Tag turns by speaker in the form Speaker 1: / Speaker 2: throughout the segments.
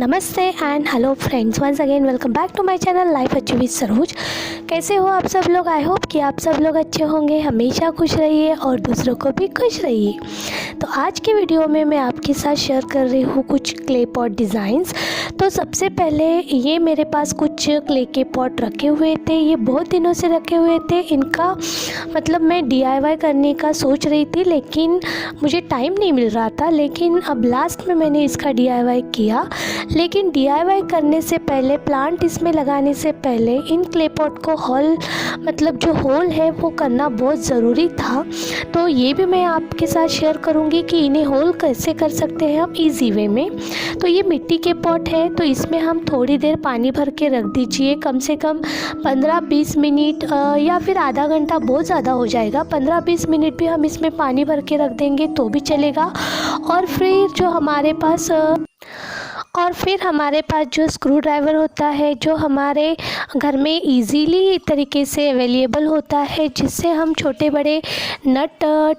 Speaker 1: नमस्ते and hello friends, once again welcome back to my channel life achieve with Saroj. कैसे हो आप सब लोग? आई होप कि आप सब लोग अच्छे होंगे, हमेशा खुश रहिए और दूसरों को भी खुश रहिए। तो आज की वीडियो में मैं आपके साथ शेयर कर रही हूँ कुछ क्ले पॉट डिज़ाइंस। तो सबसे पहले ये मेरे पास कुछ क्ले के पॉट रखे हुए थे, ये बहुत दिनों से रखे हुए थे। इनका मतलब मैं DIY करने का सोच रही थी लेकिन मुझे टाइम नहीं मिल रहा था, लेकिन अब लास्ट में मैंने इसका DIY किया। लेकिन DIY करने से पहले, प्लांट इसमें लगाने से पहले इन क्ले पॉट को होल मतलब जो होल है वो करना बहुत ज़रूरी था। तो ये भी मैं आपके साथ शेयर करूँगी कि इन्हें होल कैसे कर सकते हैं हम इजी वे में। तो ये मिट्टी के पॉट है, तो इसमें हम थोड़ी देर पानी भर के रख दीजिए, कम से कम 15-20 मिनट या फिर आधा घंटा बहुत ज़्यादा हो जाएगा। 15-20 मिनट भी हम इसमें पानी भर के रख देंगे तो भी चलेगा। और फिर हमारे पास जो स्क्रू ड्राइवर होता है, जो हमारे घर में इजीली तरीके से अवेलेबल होता है, जिससे हम छोटे बड़े नट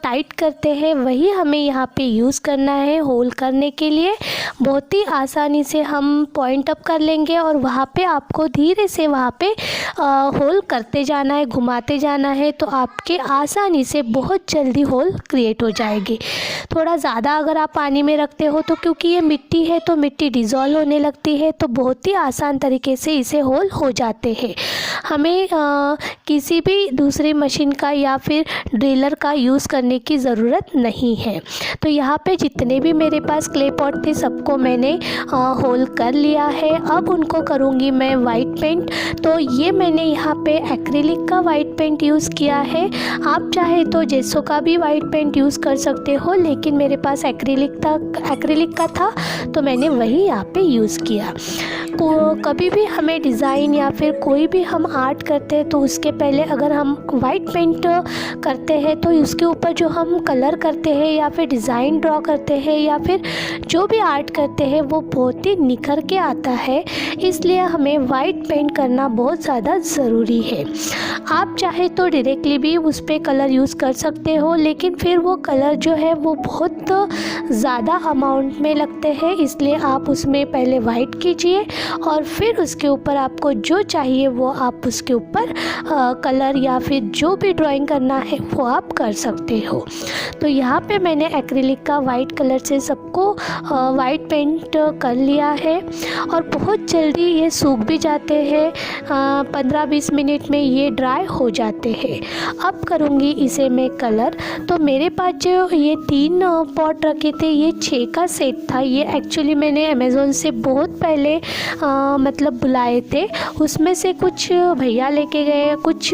Speaker 1: टाइट करते हैं, वही हमें यहाँ पे यूज़ करना है होल करने के लिए। बहुत ही आसानी से हम पॉइंट अप कर लेंगे और वहाँ पे आपको धीरे से वहाँ पे होल करते जाना है, घुमाते जाना है, तो आपके आसानी से बहुत जल्दी होल क्रिएट हो जाएगी। थोड़ा ज़्यादा अगर आप पानी में रखते हो तो क्योंकि ये मिट्टी है तो मिट्टी डिज़ोल्व होने लगती है, तो बहुत ही आसान तरीके से इसे होल हो जाते हैं। हमें किसी भी दूसरी मशीन का या फिर ड्रिलर का यूज़ करने की ज़रूरत नहीं है। तो यहाँ पे जितने भी मेरे पास क्ले पॉट थे सबको मैंने होल कर लिया है। अब उनको करूँगी मैं वाइट पेंट। तो ये मैंने यहाँ पे एक्रिलिक का वाइट पेंट यूज़ किया है। आप चाहे तो जेसो का भी वाइट पेंट यूज़ कर सकते हो, लेकिन मेरे पास एक्रिलिक का था तो मैंने वही यहाँ पे यूज़ किया। कभी भी हमें डिज़ाइन या फिर कोई भी हम आर्ट करते हैं तो उसके पहले अगर हम वाइट पेंट करते हैं तो उसके ऊपर जो हम कलर करते हैं या फिर डिज़ाइन ड्रॉ करते हैं या फिर जो भी आर्ट करते हैं वो बहुत ही निखर के आता है। इसलिए हमें वाइट पेंट करना बहुत ज़्यादा ज़रूरी है। आप चाहे तो डायरेक्टली भी उस पर कलर यूज़ कर सकते हो, लेकिन फिर वो कलर जो है वो बहुत ज़्यादा अमाउंट में लगते हैं, इसलिए आप उसमें पहले वाइट कीजिए और फिर उसके ऊपर आपको जो चाहिए वो आप उसके ऊपर कलर या फिर जो भी ड्राइंग करना है वो आप कर सकते हो। तो यहाँ पे मैंने एक्रिलिक का वाइट कलर से सबको वाइट पेंट कर लिया है और बहुत जल्दी ये सूख भी जाते हैं। 15-20 मिनट में ये ड्राई हो जाते हैं। अब करूँगी इसे मैं कलर। तो मेरे पास जो ये 3 पॉट रखे थे, ये 6 का सेट था। ये एक्चुअली मैंने अमेज़ोन से बहुत पहले मतलब बुलाए थे। उसमें से कुछ भैया लेके गए, कुछ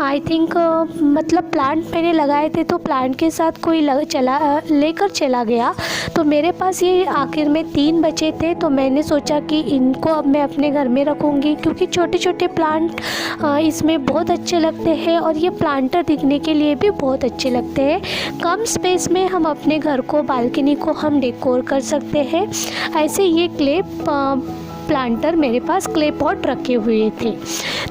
Speaker 1: आई थिंक मतलब प्लांट मैंने लगाए थे तो प्लांट के साथ कोई लेकर चला गया। तो मेरे पास ये आखिर में 3 बचे थे, तो मैंने सोचा कि इनको अब मैं अपने घर में रखूँगी, क्योंकि छोटे छोटे प्लांट इसमें बहुत अच्छे लगते हैं और ये प्लांटर दिखने के लिए भी बहुत अच्छे लगते हैं। कम स्पेस में हम अपने घर को, बालकनी को हम डेकोर कर सकते हैं। ऐसे ये क्ले प्लांटर मेरे पास क्ले पॉट रखे हुए थे।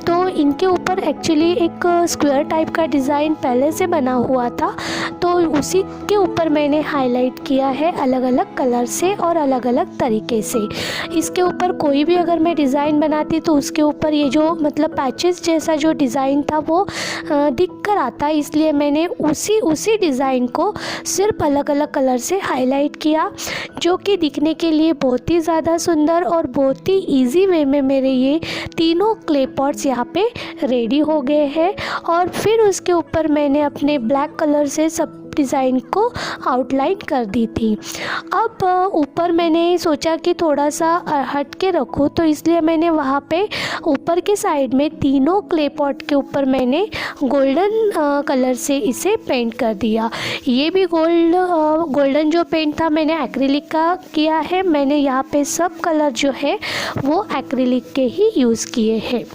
Speaker 1: तो इनके ऊपर एक्चुअली एक स्क्वायर टाइप का डिज़ाइन पहले से बना हुआ था, तो उसी के ऊपर मैंने हाईलाइट किया है अलग अलग कलर से और अलग अलग तरीके से। इसके ऊपर कोई भी अगर मैं डिज़ाइन बनाती तो उसके ऊपर ये जो मतलब पैचेस जैसा जो डिज़ाइन था वो दिख कर आता, इसलिए मैंने उसी डिज़ाइन को सिर्फ अलग अलग कलर से हाईलाइट किया, जो कि दिखने के लिए बहुत ही ज़्यादा सुंदर और बहुत ही ईजी वे में मेरे ये तीनों क्ले पॉट्स यहाँ पे रेडी हो गए हैं। और फिर उसके ऊपर मैंने अपने ब्लैक कलर से सब डिज़ाइन को आउटलाइन कर दी थी। अब ऊपर मैंने सोचा कि थोड़ा सा हट के रखूँ, तो इसलिए मैंने वहाँ पे ऊपर के साइड में तीनों क्ले पॉट के ऊपर मैंने गोल्डन कलर से इसे पेंट कर दिया। ये भी गोल्डन जो पेंट था मैंने एक्रिलिक का किया है। मैंने यहाँ पे सब कलर जो है वो एक्रिलिक के ही यूज़ किए हैं।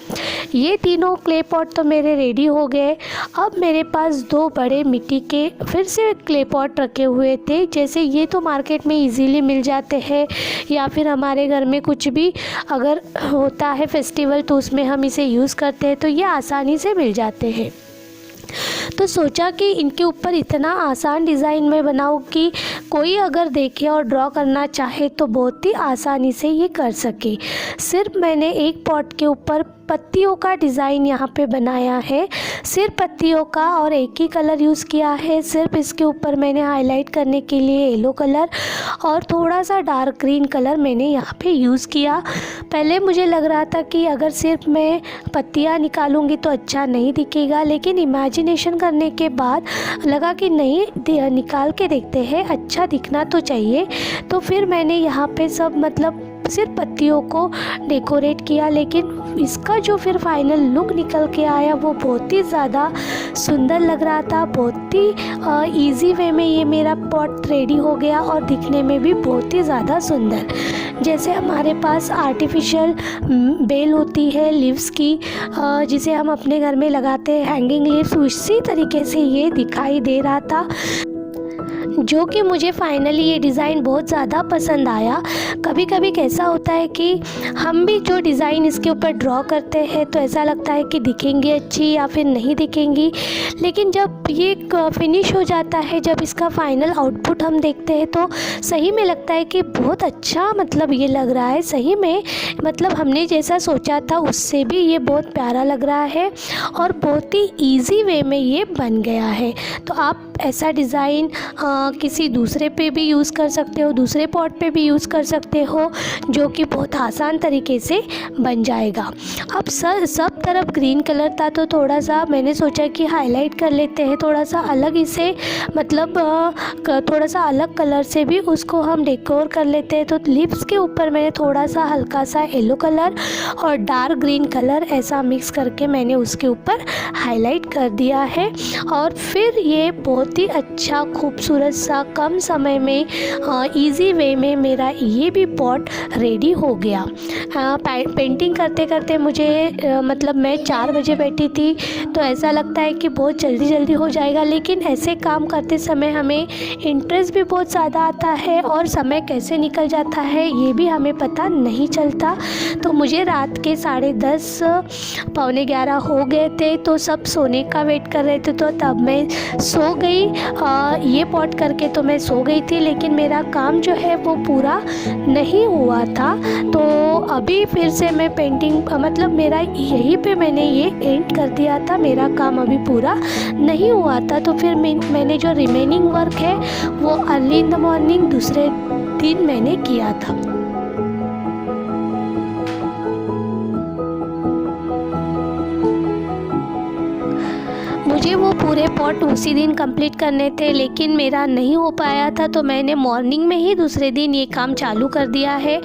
Speaker 1: ये तीनों क्ले पॉट तो मेरे रेडी हो गए। अब मेरे पास 2 बड़े मिट्टी के फिर से क्ले पॉट रखे हुए थे। जैसे ये तो मार्केट में इजीली मिल जाते हैं, या फिर हमारे घर में कुछ भी अगर होता है फेस्टिवल तो उसमें हम इसे यूज़ करते हैं, तो ये आसानी से मिल जाते हैं। तो सोचा कि इनके ऊपर इतना आसान डिज़ाइन मैं बनाऊँ कि कोई अगर देखे और ड्रॉ करना चाहे तो बहुत ही आसानी से ये कर सके। सिर्फ मैंने एक पॉट के ऊपर पत्तियों का डिज़ाइन यहाँ पे बनाया है, सिर्फ पत्तियों का, और एक ही कलर यूज़ किया है। सिर्फ इसके ऊपर मैंने हाईलाइट करने के लिए येलो कलर और थोड़ा सा डार्क ग्रीन कलर मैंने यहाँ पे यूज़ किया। पहले मुझे लग रहा था कि अगर सिर्फ मैं पत्तियाँ निकालूंगी तो अच्छा नहीं दिखेगा, लेकिन इमेजिनेशन करने के बाद लगा कि नहीं, निकाल के देखते हैं, अच्छा दिखना तो चाहिए। तो फिर मैंने यहाँ पे सब मतलब सिर्फ पत्तियों को डेकोरेट किया, लेकिन इसका जो फिर फाइनल लुक निकल के आया वो बहुत ही ज़्यादा सुंदर लग रहा था। बहुत ही इजी वे में ये मेरा पॉट रेडी हो गया और दिखने में भी बहुत ही ज़्यादा सुंदर। जैसे हमारे पास आर्टिफिशियल बेल होती है लीव्स की, जिसे हम अपने घर में लगाते हैं, हैंगिंग लीव्स, उसी तरीके से ये दिखाई दे रहा था, जो कि मुझे फाइनली ये डिज़ाइन बहुत ज़्यादा पसंद आया। कभी कभी कैसा होता है कि हम भी जो डिज़ाइन इसके ऊपर ड्रॉ करते हैं तो ऐसा लगता है कि दिखेंगी अच्छी या फिर नहीं दिखेंगी, लेकिन जब ये फिनिश हो जाता है, जब इसका फाइनल आउटपुट हम देखते हैं तो सही में लगता है कि बहुत अच्छा मतलब ये लग रहा है। सही में मतलब हमने जैसा सोचा था उससे भी ये बहुत प्यारा लग रहा है और बहुत ही ईजी वे में ये बन गया है। तो आप ऐसा डिज़ाइन किसी दूसरे पे भी यूज़ कर सकते हो, दूसरे पॉट पे भी यूज़ कर सकते हो, जो कि बहुत आसान तरीके से बन जाएगा। अब सब तरफ ग्रीन कलर था तो थोड़ा सा मैंने सोचा कि हाईलाइट कर लेते हैं, थोड़ा सा अलग इसे मतलब थोड़ा सा अलग कलर से भी उसको हम डेकोर कर लेते हैं। तो लिप्स के ऊपर मैंने थोड़ा सा हल्का सा येलो कलर और डार्क ग्रीन कलर ऐसा मिक्स करके मैंने उसके ऊपर हाईलाइट कर दिया है। और फिर ये बहुत ही अच्छा खूबसूरत सा कम समय में इजी वे में मेरा ये भी पॉट रेडी हो गया। पेंटिंग करते करते मुझे मतलब मैं 4 बजे बैठी थी तो ऐसा लगता है कि बहुत जल्दी जल्दी हो जाएगा, लेकिन ऐसे काम करते समय हमें इंटरेस्ट भी बहुत ज़्यादा आता है और समय कैसे निकल जाता है ये भी हमें पता नहीं चलता। तो मुझे रात के 10:30 पौने 11 हो गए थे, तो सब सोने का वेट कर रहे थे, तो तब मैं सो गई। ये पॉट करके तो मैं सो गई थी, लेकिन मेरा काम जो है वो पूरा नहीं हुआ था। तो अभी फिर से मैं पेंटिंग मतलब मेरा यहीं पे मैंने ये एंड कर दिया था, मेरा काम अभी पूरा नहीं हुआ था। तो फिर मैंने जो रिमेनिंग वर्क है वो अर्ली इन द मॉर्निंग दूसरे दिन मैंने किया था। मुझे वो पूरे पॉट उसी दिन कंप्लीट करने थे, लेकिन मेरा नहीं हो पाया था, तो मैंने मॉर्निंग में ही दूसरे दिन ये काम चालू कर दिया है।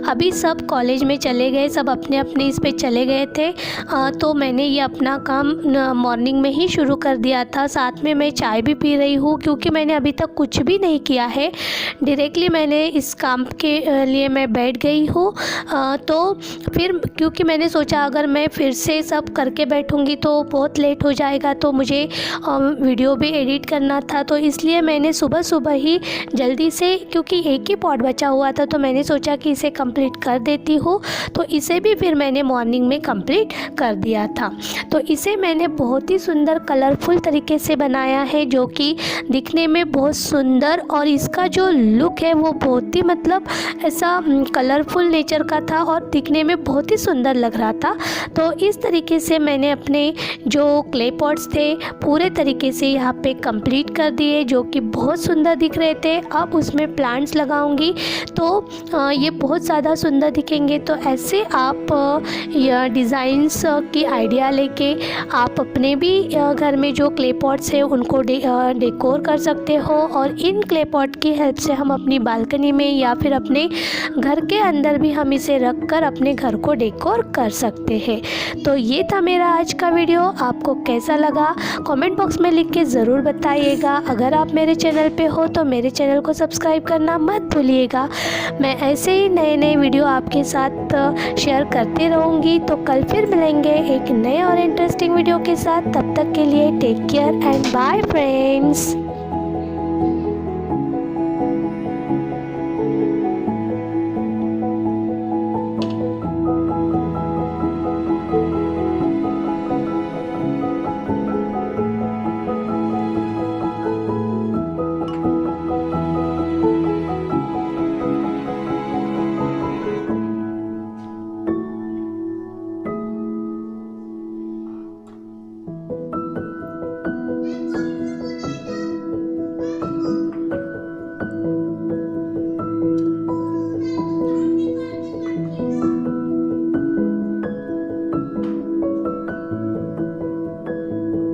Speaker 1: अभी सब कॉलेज में चले गए, सब अपने अपने इस पे चले गए थे, तो मैंने ये अपना काम मॉर्निंग में ही शुरू कर दिया था। साथ में मैं चाय भी पी रही हूँ, क्योंकि मैंने अभी तक कुछ भी नहीं किया है, डायरेक्टली मैंने इस काम के लिए मैं बैठ गई हूँ। तो फिर क्योंकि मैंने सोचा अगर मैं फिर से सब करके बैठूँगी तो बहुत लेट हो जाएगा, तो मुझे वीडियो भी एडिट करना था, तो इसलिए मैंने सुबह सुबह ही जल्दी से, क्योंकि एक ही पॉट बचा हुआ था, तो मैंने सोचा कि इसे कंप्लीट कर देती हूँ। तो इसे भी फिर मैंने मॉर्निंग में कंप्लीट कर दिया था। तो इसे मैंने बहुत ही सुंदर कलरफुल तरीके से बनाया है, जो कि दिखने में बहुत सुंदर, और इसका जो लुक है वो बहुत ही मतलब ऐसा कलरफुल नेचर का था और दिखने में बहुत ही सुंदर लग रहा था। तो इस तरीके से मैंने अपने जो क्ले पॉट्स थे पूरे तरीके से यहाँ पे कंप्लीट कर दिए, जो कि बहुत सुंदर दिख रहे थे। अब उसमें प्लांट्स लगाऊंगी तो ये बहुत ज़्यादा सुंदर दिखेंगे। तो ऐसे आप यह डिज़ाइंस की आइडिया लेके आप अपने भी घर में जो क्ले पॉट्स है उनको डेकोर कर सकते हो, और इन क्ले पॉट की हेल्प से हम अपनी बालकनी में या फिर अपने घर के अंदर भी हम इसे रख कर अपने घर को डेकोर कर सकते हैं। तो ये था मेरा आज का वीडियो, आपको कैसा लगा कमेंट बॉक्स में लिख के ज़रूर बताइएगा। अगर आप मेरे चैनल पे हो तो मेरे चैनल को सब्सक्राइब करना मत भूलिएगा। मैं ऐसे ही नए नए वीडियो आपके साथ शेयर करती रहूँगी। तो कल फिर मिलेंगे एक नए और इंटरेस्टिंग वीडियो के साथ। तब तक के लिए take care and bye friends.